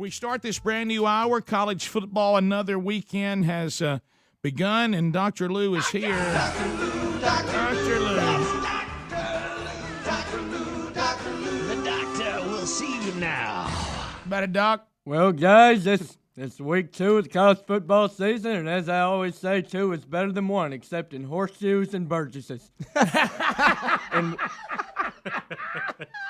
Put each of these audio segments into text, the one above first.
We start this brand new hour. College football, another weekend has begun, and Dr. Lou is here. Dr. Lou. Dr. Lou. The doctor will see you now. About it, Doc? Well, guys, it's week 2 of the college football season, and as I always say, 2 is better than 1, except in horseshoes and Burgesses.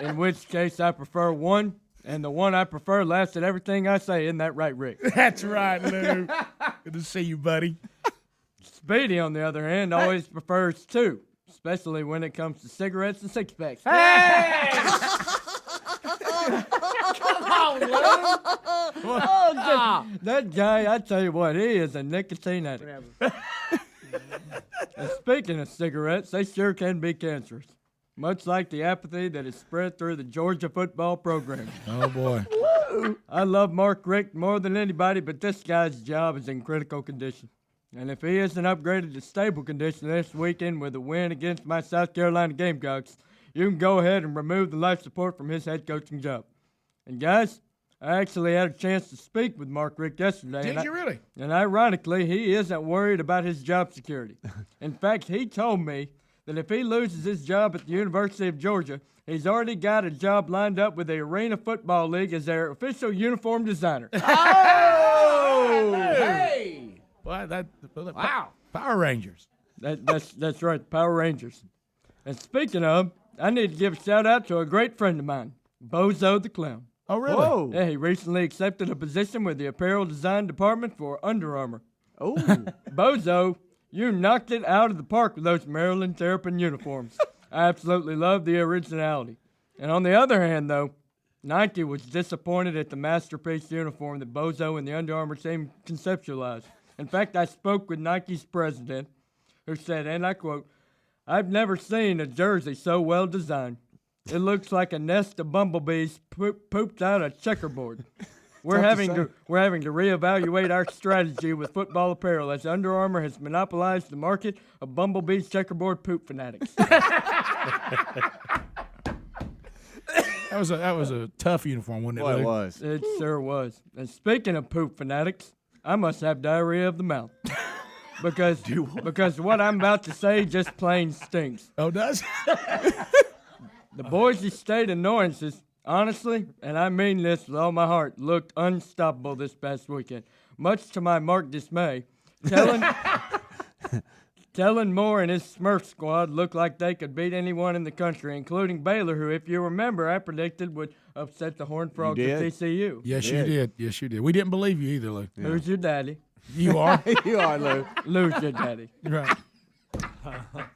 In which case, I prefer 1. And the one I prefer lasted everything I say. Isn't that right, Rick? That's right, Lou. Good to see you, buddy. Speedy, on the other hand, always prefers 2, especially when it comes to cigarettes and six-packs. Hey! Come on, Lou. That guy, I tell you what, he is a nicotine addict. And speaking of cigarettes, they sure can be cancerous. Much like the apathy that is spread through the Georgia football program. Oh, boy. I love Mark Richt more than anybody, but this guy's job is in critical condition. And if he isn't upgraded to stable condition this weekend with a win against my South Carolina Gamecocks, you can go ahead and remove the life support from his head coaching job. And guys, I actually had a chance to speak with Mark Richt yesterday. Did you really? And ironically, he isn't worried about his job security. In fact, he told me that if he loses his job at the University of Georgia, he's already got a job lined up with the Arena Football League as their official uniform designer. Oh! Hey! Well, Wow. Power Rangers. That's right, Power Rangers. And speaking of, I need to give a shout-out to a great friend of mine, Bozo the Clown. Oh, really? Whoa. Yeah, he recently accepted a position with the apparel design department for Under Armour. Oh. Bozo, you knocked it out of the park with those Maryland Terrapin uniforms. I absolutely love the originality. And on the other hand, though, Nike was disappointed at the masterpiece uniform that Bozo and the Under Armour team conceptualized. In fact, I spoke with Nike's president, who said, and I quote, "I've never seen a jersey so well designed. It looks like a nest of bumblebees pooped out a checkerboard. We're having to reevaluate our strategy with football apparel as Under Armour has monopolized the market of bumblebees checkerboard poop fanatics." That was a tough uniform, wasn't it? Well, Lou? it was. It sure was. And speaking of poop fanatics, I must have diarrhea of the mouth. because what I'm about to say just plain stinks. Oh, does? The Boise State annoyances, honestly, and I mean this with all my heart, looked unstoppable this past weekend. Much to my marked dismay, Kellen Moore and his Smurf squad looked like they could beat anyone in the country, including Baylor, who, if you remember, I predicted would upset the Horned Frogs of TCU. Yes, you did. Yes, you did. We didn't believe you either, Lou. Yeah. Who's your daddy? You are? You are, Lou. Lou's your daddy. Right.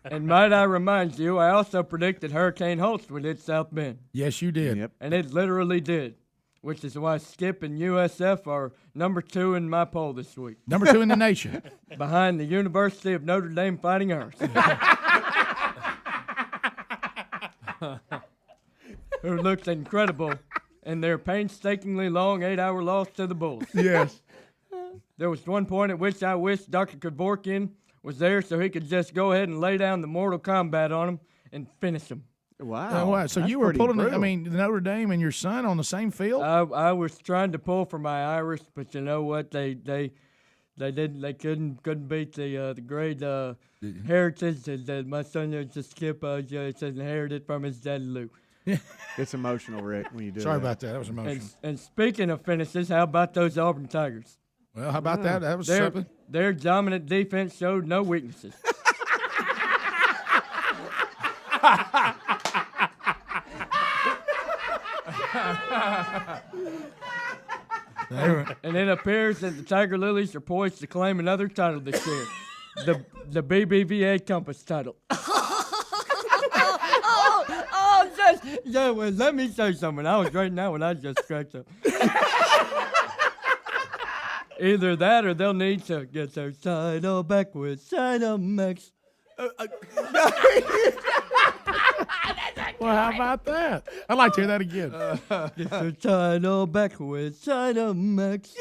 And might I remind you, I also predicted Hurricane Holtzsh would hit South Bend. Yes, you did. Yep. And it literally did, which is why Skip and USF are number 2 in my poll this week, Number 2 in the nation. behind the University of Notre Dame Fighting Irish, who looked incredible in their painstakingly long 8-hour loss to the Bulls. Yes. There was one point at which I wished Dr. Kevorkian was there so he could just go ahead and lay down the Mortal Kombat on him and finish him. Wow. Wow. So That's you were pretty pulling, brutal. Notre Dame and your son on the same field? I was trying to pull for my Irish, but you know what? They couldn't beat the great heritage that my son just Skip just inherited from his dad Lou. It's emotional, Rick, when you do Sorry that. about that. That was emotional. And speaking of finishes, how about those Auburn Tigers? Well, how about that? That was something. Their dominant defense showed no weaknesses. And it appears that the Tiger Lilies are poised to claim another title this year, the BBVA Compass title. Well, let me say something. I was right now when I just cracked up. Either that or they'll need to get their title back with title max. Well, how about that? I'd like to hear that again. Get their title back with title max.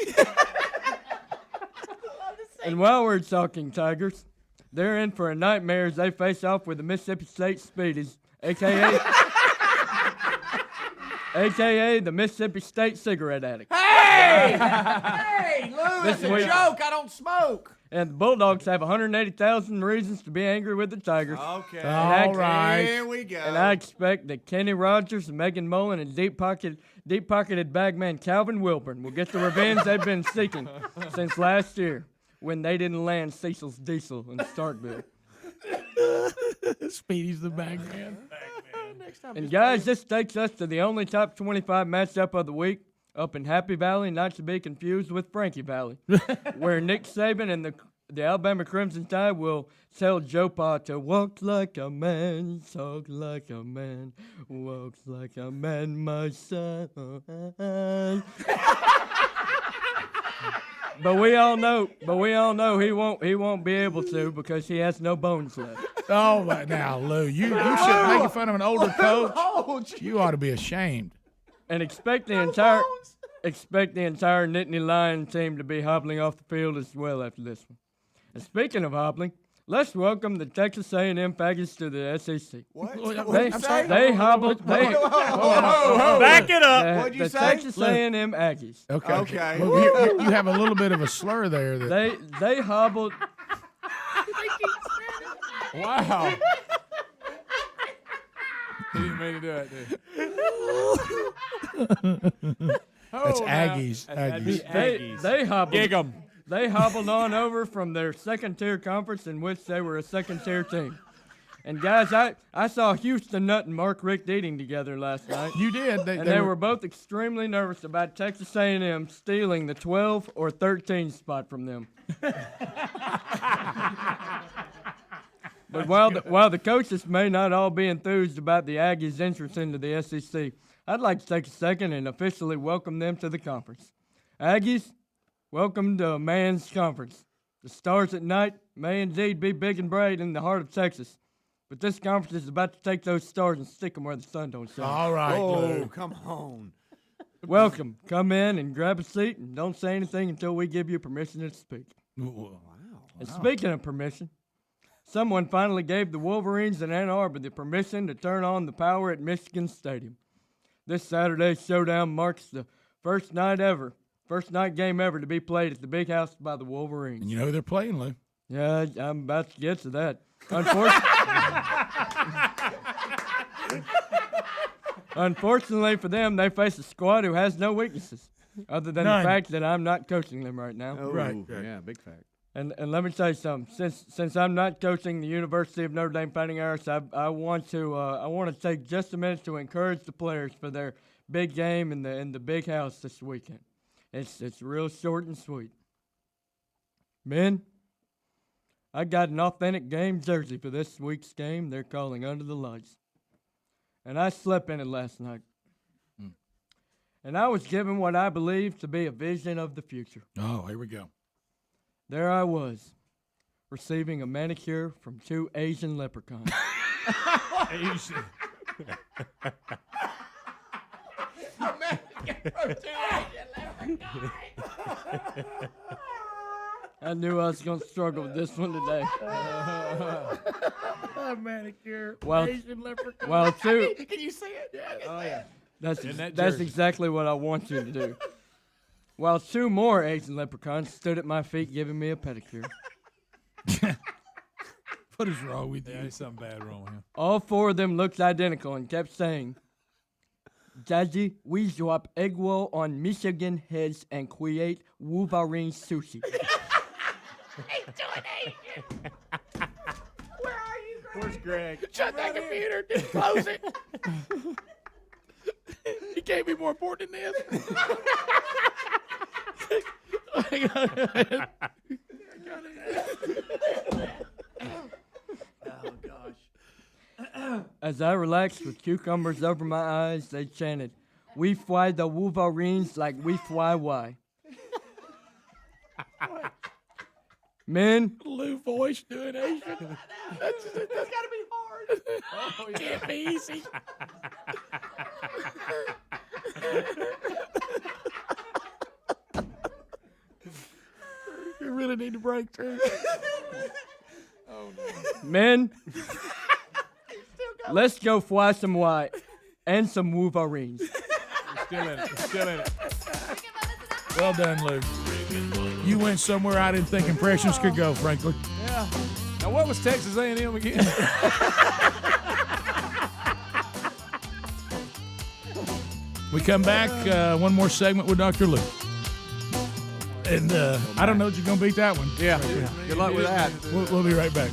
And while we're talking Tigers, they're in for a nightmare as they face off with the Mississippi State Speedies, a.k.a. the Mississippi State Cigarette Addict. Hey! Hey, Lou, This it's a week- joke. I don't smoke. And the Bulldogs have 180,000 reasons to be angry with the Tigers. Okay. All right. Here we go. And I expect that Kenny Rogers, Megan Mullen, and deep-pocketed bagman Calvin Wilburn will get the revenge they've been seeking since last year when they didn't land Cecil's diesel in Starkville. Speedy's the bag man. And guys, this takes us to the only top 25 matchup of the week up in Happy Valley, not to be confused with Frankie Valley, where Nick Saban and the Alabama Crimson Tide will tell Joe Pa to walk like a man, talk like a man, walk like a man, my son. But we all know he won't be able to because he has no bones left. Oh, now, Lou, you shouldn't make fun of an older coach. You ought to be ashamed. And expect the entire Nittany Lion team to be hobbling off the field as well after this one. And speaking of hobbling, let's welcome the Texas A&M Faggots to the SEC. What? They hobbled. Back it up. What'd you the say? Texas A&M Aggies. Okay. Well, you have a little bit of a slur there. They hobbled. Wow. He didn't mean to do it, dude. That's Aggies. Aggies. They hobbled. Gig 'em. They hobbled on over from their second-tier conference in which they were a second-tier team. And guys, I saw Houston Nutt and Mark Richt eating together last night. You did. They were both extremely nervous about Texas A&M stealing the 12 or 13 spot from them. But while the coaches may not all be enthused about the Aggies' entrance into the SEC, I'd like to take a second and officially welcome them to the conference. Aggies, welcome to Man's Conference. The stars at night may indeed be big and bright in the heart of Texas, but this conference is about to take those stars and stick them where the sun don't shine. All right, Oh, Lou. come on. Welcome. Come in and grab a seat and don't say anything until we give you permission to speak. Wow. And speaking of permission, someone finally gave the Wolverines in Ann Arbor the permission to turn on the power at Michigan Stadium. This Saturday's showdown marks the first night game ever to be played at the Big House by the Wolverines. And you know who they're playing, Lou. Yeah, I'm about to get to that. Unfortunately for them, they face a squad who has no weaknesses, other than None. the fact that I'm not coaching them right now. Oh, Right. Yeah, big fact. And let me tell you something. Since I'm not coaching the University of Notre Dame Fighting Irish, I want to take just a minute to encourage the players for their big game in the Big House this weekend. It's real short and sweet. Men, I got an authentic game jersey for this week's game. They're calling Under the Lights, and I slept in it last night. And I was given what I believe to be a vision of the future. Oh, here we go. There I was, receiving a manicure from two Asian leprechauns. I knew I was going to struggle with this one today. Manicure. Well, Asian leprechaun. Well, two. Can you see it? Oh, yeah. That's that that's jersey. exactly what I want you to do. While two more Asian leprechauns stood at my feet giving me a pedicure. What is wrong with Yeah, you? there's something bad wrong with him. All four of them looked identical and kept saying, Daddy, we drop egg roll on Michigan heads and create Wolverine sushi. Where's Greg? Shut that computer. Just close it. He can't be more important than this. Oh, gosh. As I relaxed with cucumbers over my eyes, they chanted, We fly the Wolverines like we fly why. Men, Lou voice doing Asian. That's got to be hard. Oh, yeah. Can't be easy. You really need to break through. men, let's go fly some white and some Wolverines. Still in it. Still in it. Well done, Lou. You went somewhere I didn't think impressions could go, frankly. Yeah. Now, what was Texas A&M again? We come back, one more segment with Dr. Lou. And I don't know if you're going to beat that one. Yeah. Good luck with that. We'll be right back.